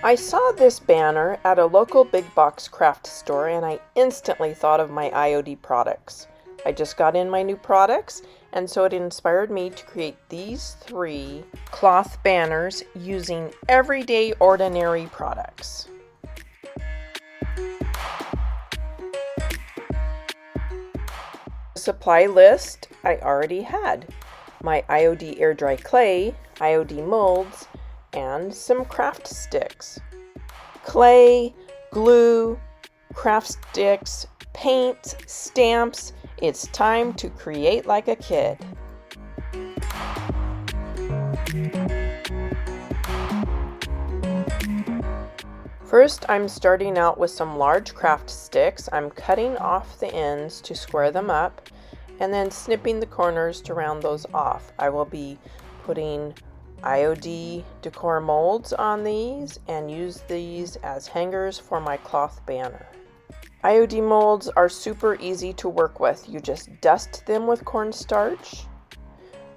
I saw this banner at a local big box craft store and I instantly thought of my IOD products. I just got in my new products, and so it inspired me to create these 3 cloth banners using everyday ordinary products. The supply list I already had: my IOD air dry clay, IOD molds, and some craft sticks. Clay, glue, craft sticks, paint, stamps. It's time to create like a kid. First, I'm starting out with some large craft sticks. I'm cutting off the ends to square them up and then snipping the corners to round those off. I will be putting IOD decor molds on these and use these as hangers for my cloth banner. IOD molds are super easy to work with. You just dust them with cornstarch,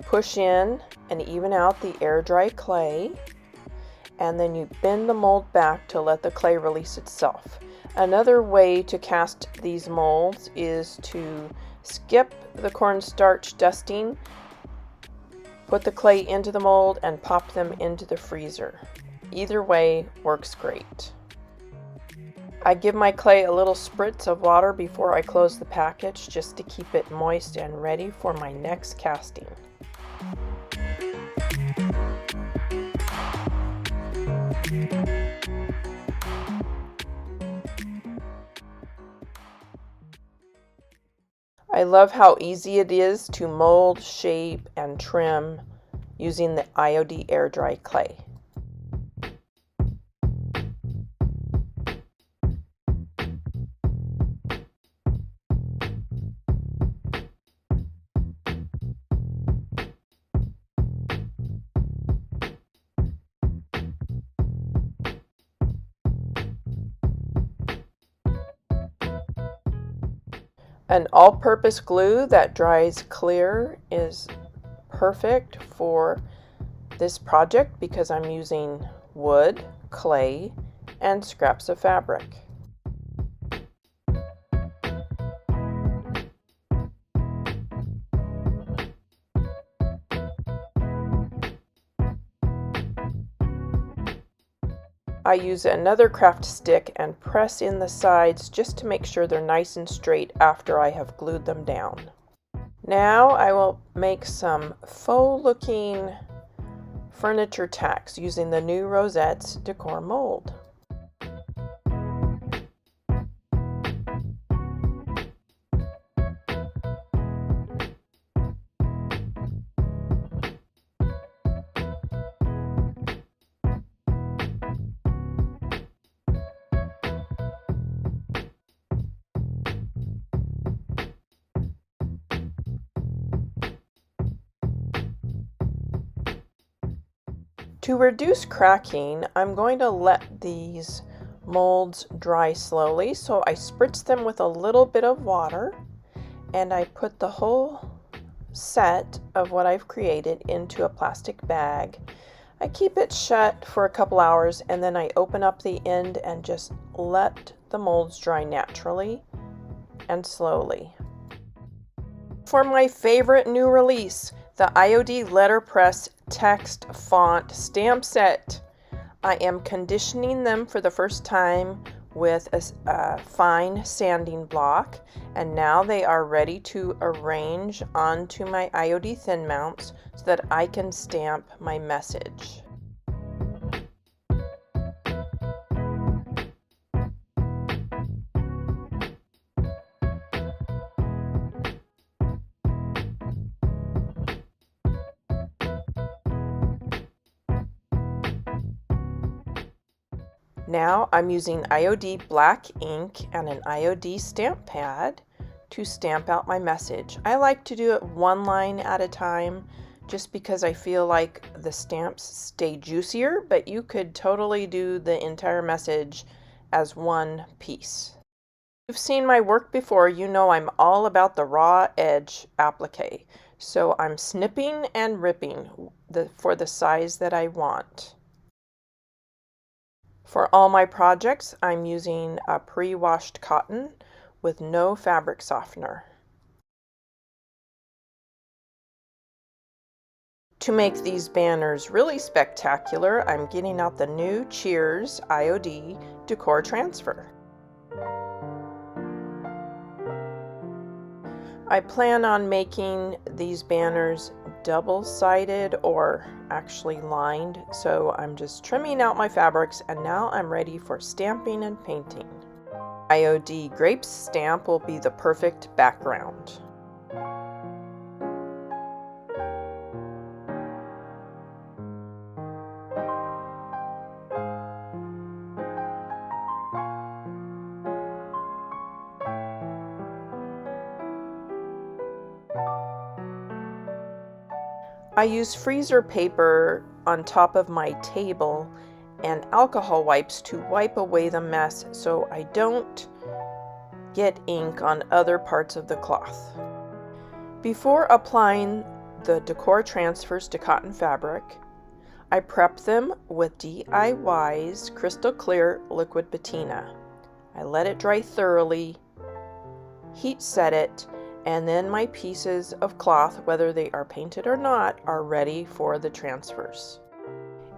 push in and even out the air dry clay, and then you bend the mold back to let the clay release itself. Another way to cast these molds is to skip the cornstarch dusting, put the clay into the mold, and pop them into the freezer. Either way works great. I give my clay a little spritz of water before I close the package just to keep it moist and ready for my next casting. I love how easy it is to mold, shape, and trim using the IOD air dry clay. An all-purpose glue that dries clear is perfect for this project because I'm using wood, clay, and scraps of fabric. I use another craft stick and press in the sides just to make sure they're nice and straight after I have glued them down. Now I will make some faux looking furniture tacks using the new Rosette's decor mold. To reduce cracking, I'm going to let these molds dry slowly, so I spritz them with a little bit of water and I put the whole set of what I've created into a plastic bag. I keep it shut for a couple hours and then I open up the end and just let the molds dry naturally and slowly. For my favorite new release, the IOD letterpress text font stamp set. I am conditioning them for the first time with a fine sanding block, and now they are ready to arrange onto my IOD thin mounts so that I can stamp my message. Now I'm using IOD black ink and an IOD stamp pad to stamp out my message. I like to do it one line at a time just because I feel like the stamps stay juicier, but you could totally do the entire message as one piece. If you've seen my work before, you know I'm all about the raw edge applique. So I'm snipping and ripping for the size that I want. For all my projects, I'm using a pre-washed cotton with no fabric softener. To make these banners really spectacular, I'm getting out the new Cheers IOD Decor Transfer. I plan on making these banners double-sided or actually lined, so I'm just trimming out my fabrics and now I'm ready for stamping and painting. IOD grape stamp will be the perfect background. I use freezer paper on top of my table and alcohol wipes to wipe away the mess so I don't get ink on other parts of the cloth. Before applying the decor transfers to cotton fabric, I prep them with DIY's crystal clear liquid patina. I let it dry thoroughly, heat set it, and then my pieces of cloth, whether they are painted or not, are ready for the transfers.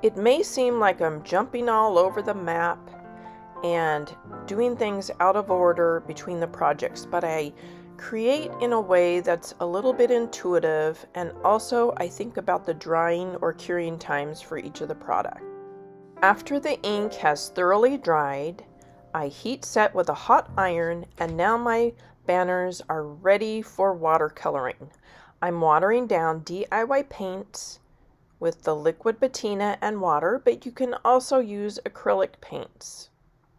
It may seem like I'm jumping all over the map and doing things out of order between the projects, but I create in a way that's a little bit intuitive, and also I think about the drying or curing times for each of the products. After the ink has thoroughly dried, I heat set with a hot iron, and now my banners are ready for watercoloring. I'm watering down DIY paints with the liquid patina and water, but you can also use acrylic paints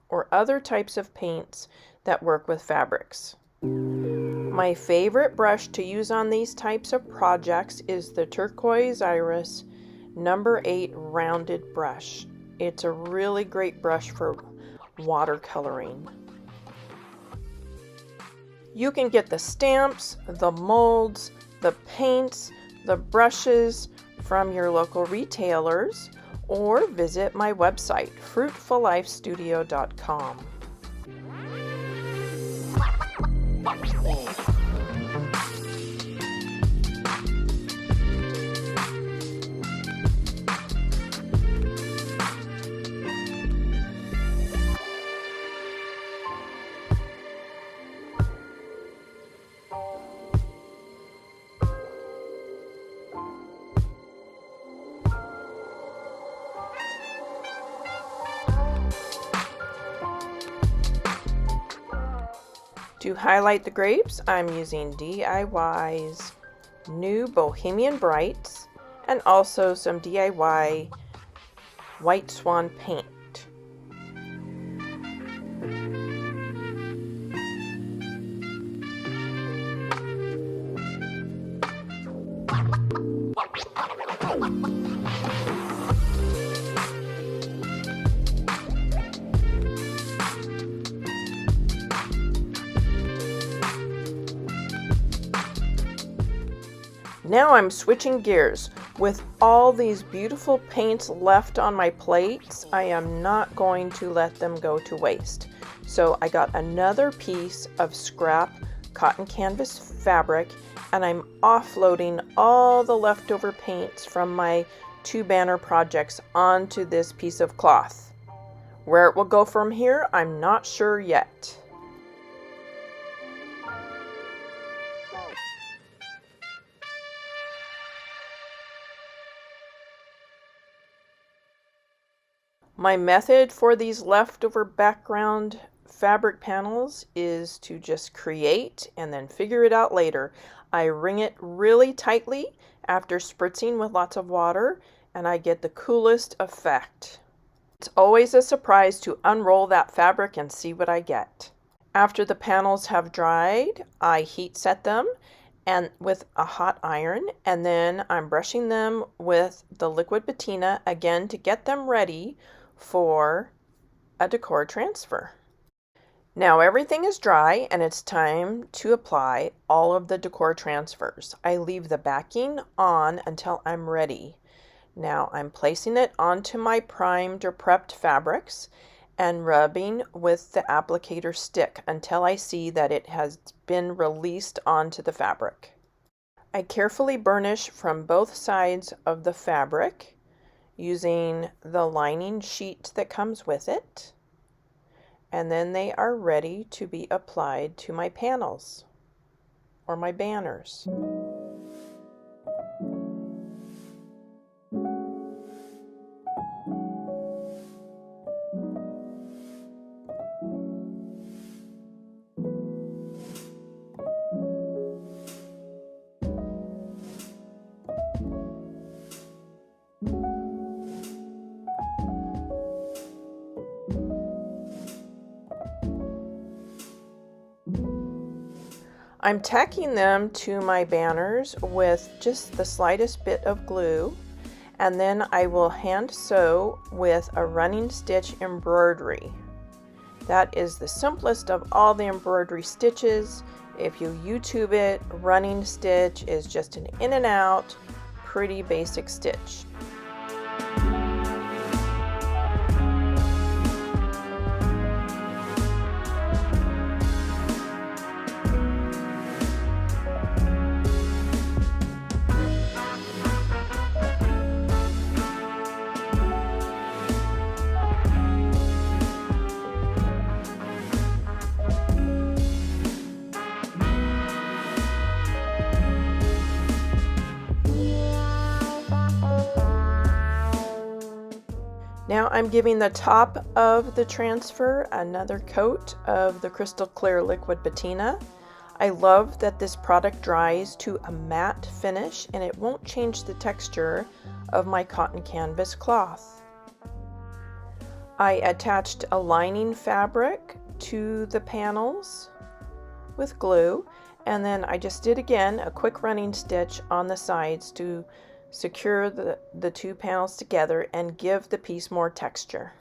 or other types of paints that work with fabrics. My favorite brush to use on these types of projects is the Turquoise Iris number 8 rounded brush. It's a really great brush for watercoloring. You can get the stamps, the molds, the paints, the brushes from your local retailers, or visit my website, fruitfullifestudio.com. To highlight the grapes, I'm using DIY's new Bohemian Brights and also some DIY White Swan paint. Now I'm switching gears. With all these beautiful paints left on my plates, I am not going to let them go to waste. So I got another piece of scrap cotton canvas fabric, and I'm offloading all the leftover paints from my 2 banner projects onto this piece of cloth. Where it will go from here, I'm not sure yet. My method for these leftover background fabric panels is to just create and then figure it out later. I wring it really tightly after spritzing with lots of water, and I get the coolest effect. It's always a surprise to unroll that fabric and see what I get. After the panels have dried, I heat set them and with a hot iron, and then I'm brushing them with the liquid patina again to get them ready for a decor transfer. Now everything is dry and it's time to apply all of the decor transfers. I leave the backing on until I'm ready. Now I'm placing it onto my primed or prepped fabrics and rubbing with the applicator stick until I see that it has been released onto the fabric. I carefully burnish from both sides of the fabric using the lining sheet that comes with it, and then they are ready to be applied to my panels or my banners. I'm tacking them to my banners with just the slightest bit of glue, and then I will hand sew with a running stitch embroidery. That is the simplest of all the embroidery stitches. If you YouTube it, running stitch is just an in and out, pretty basic stitch. Now I'm giving the top of the transfer another coat of the crystal clear liquid patina. I love that this product dries to a matte finish and it won't change the texture of my cotton canvas cloth. I attached a lining fabric to the panels with glue, and then I just did again a quick running stitch on the sides to secure the two panels together and give the piece more texture.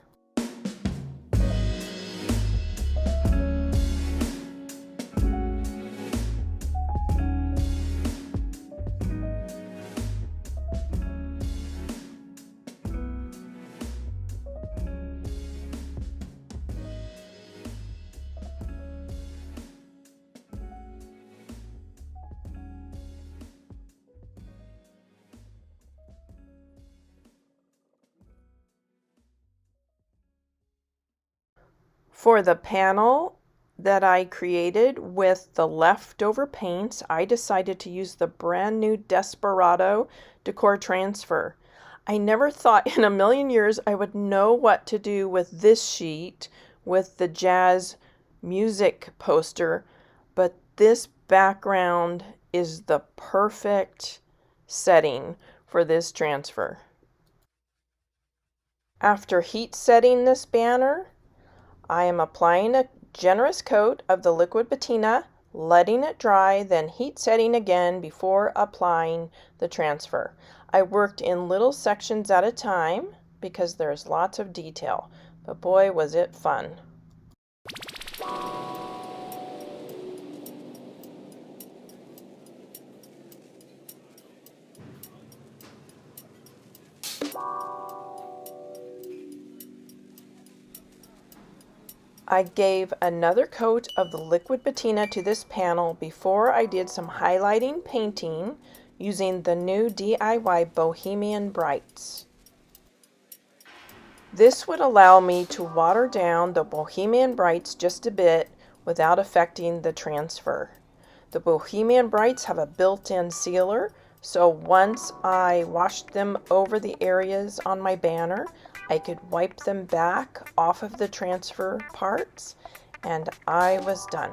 For the panel that I created with the leftover paints, I decided to use the brand new Desperado Decor Transfer. I never thought in a million years I would know what to do with this sheet with the jazz music poster, but this background is the perfect setting for this transfer. After heat setting this banner, I am applying a generous coat of the liquid patina, letting it dry, then heat setting again before applying the transfer. I worked in little sections at a time because there's lots of detail, but boy was it fun. I gave another coat of the liquid patina to this panel before I did some highlighting painting using the new DIY Bohemian Brights. This would allow me to water down the Bohemian Brights just a bit without affecting the transfer. The Bohemian Brights have a built-in sealer, so once I washed them over the areas on my banner, I could wipe them back off of the transfer parts, and I was done.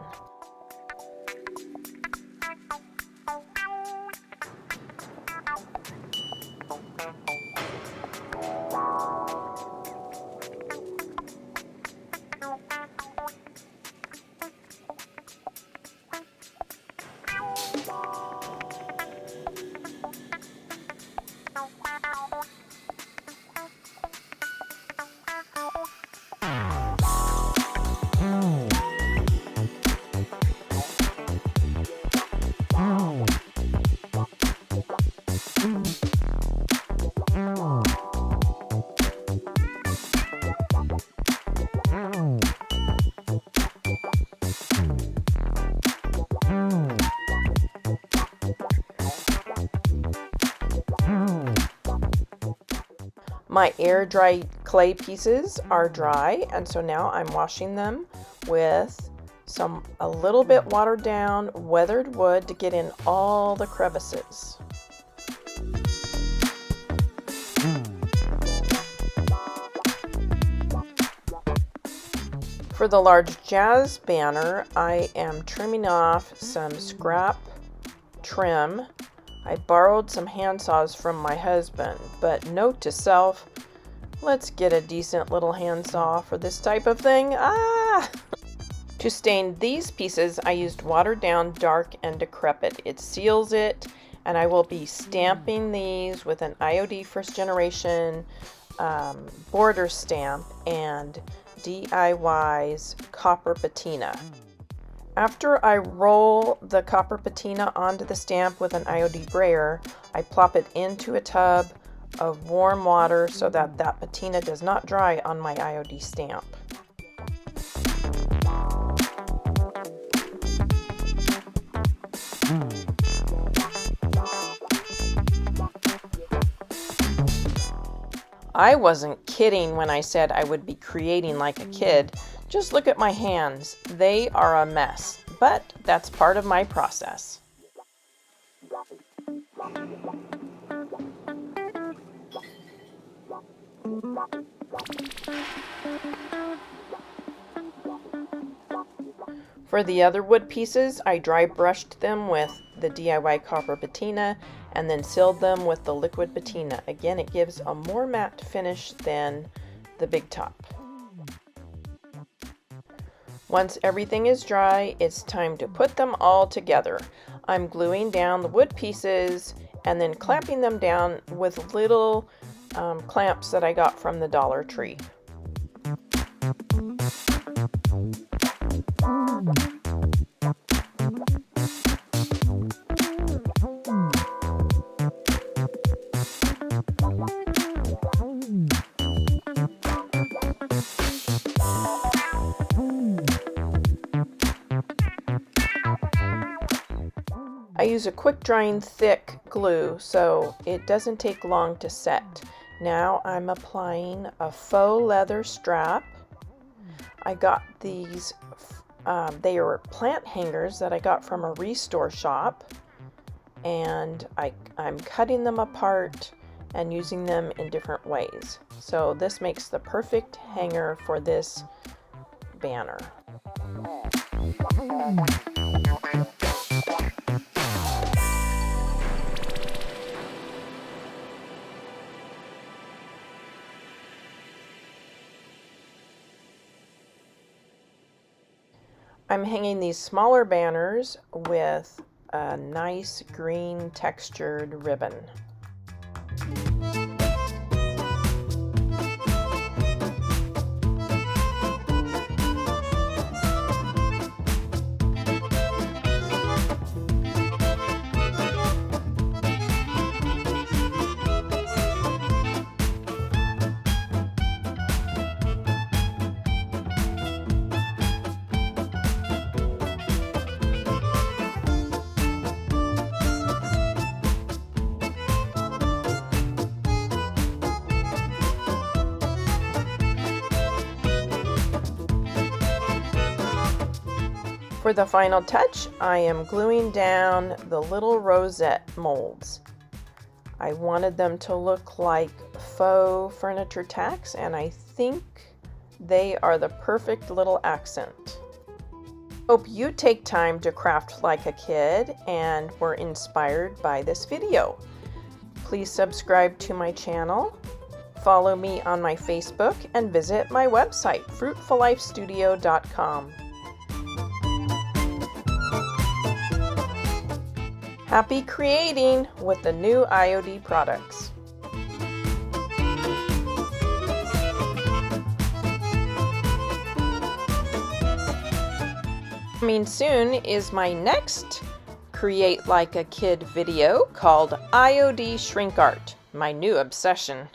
My air dry clay pieces are dry, and so now I'm washing them with a little bit watered down weathered wood to get in all the crevices. For the large jazz banner, I am trimming off some scrap trim. I borrowed some handsaws from my husband, but note to self, let's get a decent little handsaw for this type of thing. To stain these pieces, I used watered down dark and decrepit. It seals it, and I will be stamping these with an IOD first generation border stamp and DIY's copper patina. After I roll the copper patina onto the stamp with an IOD brayer, I plop it into a tub of warm water so that patina does not dry on my IOD stamp. I wasn't kidding when I said I would be creating like a kid. Just look at my hands. They are a mess, but that's part of my process. For the other wood pieces, I dry brushed them with the DIY copper patina and then sealed them with the liquid patina. Again, it gives a more matte finish than the big top. Once everything is dry, it's time to put them all together. I'm gluing down the wood pieces and then clamping them down with little clamps that I got from the Dollar Tree. I use a quick drying thick glue so it doesn't take long to set. Now I'm applying a faux leather strap. I got these, they are plant hangers that I got from a restore shop, and I'm cutting them apart and using them in different ways. So this makes the perfect hanger for this banner. I'm hanging these smaller banners with a nice green textured ribbon. For the final touch, I am gluing down the little rosette molds. I wanted them to look like faux furniture tacks, and I think they are the perfect little accent. Hope you take time to craft like a kid and were inspired by this video. Please subscribe to my channel, follow me on my Facebook, and visit my website, fruitfullifestudio.com. Happy creating with the new IOD products. Coming soon is my next Create Like a Kid video called IOD Shrink Art, my new obsession.